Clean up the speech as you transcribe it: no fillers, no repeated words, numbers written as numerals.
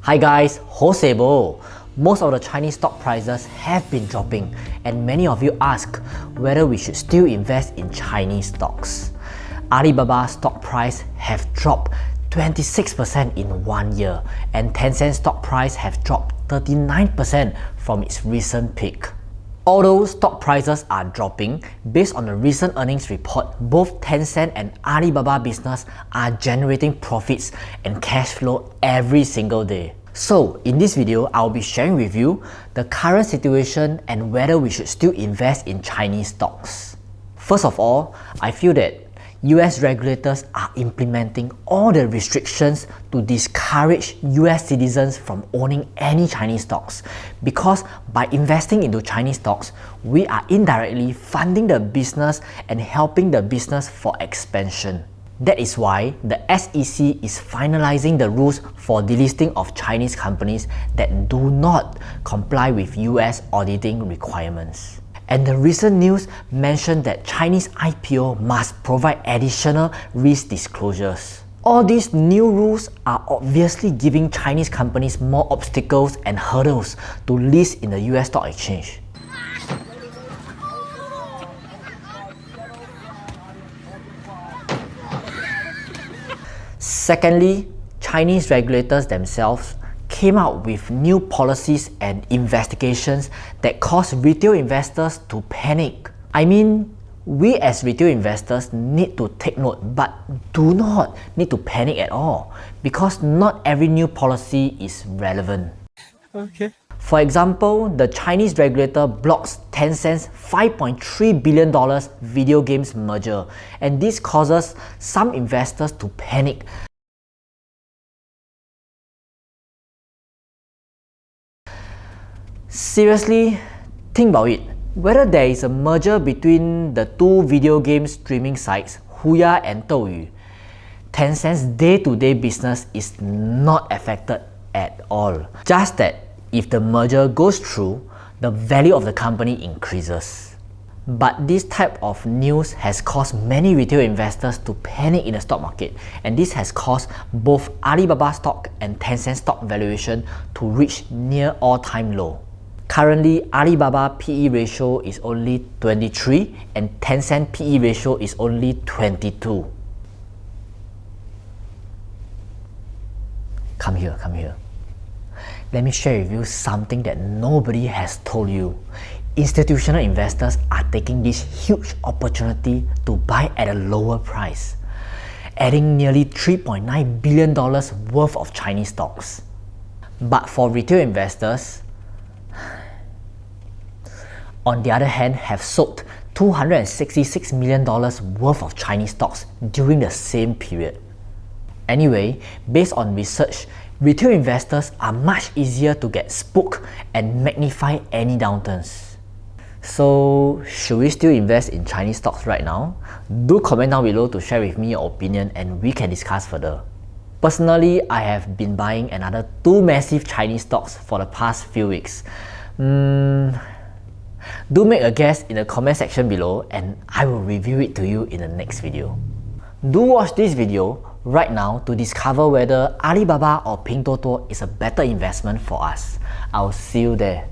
Hi guys, Hosebo. Most of the Chinese stock prices have been dropping, and many of you ask whether we should still invest in Chinese stocks. Alibaba stock price have dropped 26% in 1 year, and Tencent stock price have dropped 39% from its recent peak. Although stock prices are dropping, based on the recent earnings report, both Tencent and Alibaba business are generating profits and cash flow every single day. So in this video, I'll be sharing with you the current situation and whether we should still invest in Chinese stocks. First of all, I feel that US regulators are implementing all the restrictions to discourage US citizens from owning any Chinese stocks, because by investing into Chinese stocks, we are indirectly funding the business and helping the business for expansion. That is why the SEC is finalizing the rules for delisting of Chinese companies that do not comply with US auditing requirements. And the recent news mentioned that Chinese IPO must provide additional risk disclosures. All these new rules are obviously giving Chinese companies more obstacles and hurdles to list in the US stock exchange. Secondly, Chinese regulators themselves came out with new policies and investigations that caused retail investors to panic. I mean, we as retail investors need to take note, but do not need to panic at all, because not every new policy is relevant. Okay. For example, the Chinese regulator blocks Tencent's $5.3 billion video games merger, and this causes some investors to panic. Seriously, think about it. Whether there is a merger between the two video game streaming sites, Huya and Douyu, Tencent's day-to-day business is not affected at all. Just that if the merger goes through, the value of the company increases. But this type of news has caused many retail investors to panic in the stock market, and this has caused both Alibaba stock and Tencent stock valuation to reach near all-time low. Currently, Alibaba PE ratio is only 23 and Tencent PE ratio is only 22. Come here. Let me share with you something that nobody has told you. Institutional investors are taking this huge opportunity to buy at a lower price, adding nearly $3.9 billion worth of Chinese stocks. But for retail investors, on the other hand, have sold $266 million worth of Chinese stocks during the same period. Anyway, based on research, retail investors are much easier to get spooked and magnify any downturns. So, should we still invest in Chinese stocks right now? Do comment down below to share with me your opinion and we can discuss further. Personally, I have been buying another 2 massive Chinese stocks for the past few weeks. Do make a guess in the comment section below and I will review it to you in the next video. Do watch this video right now to discover whether Alibaba or Pinduoduo is a better investment for us. I'll see you there.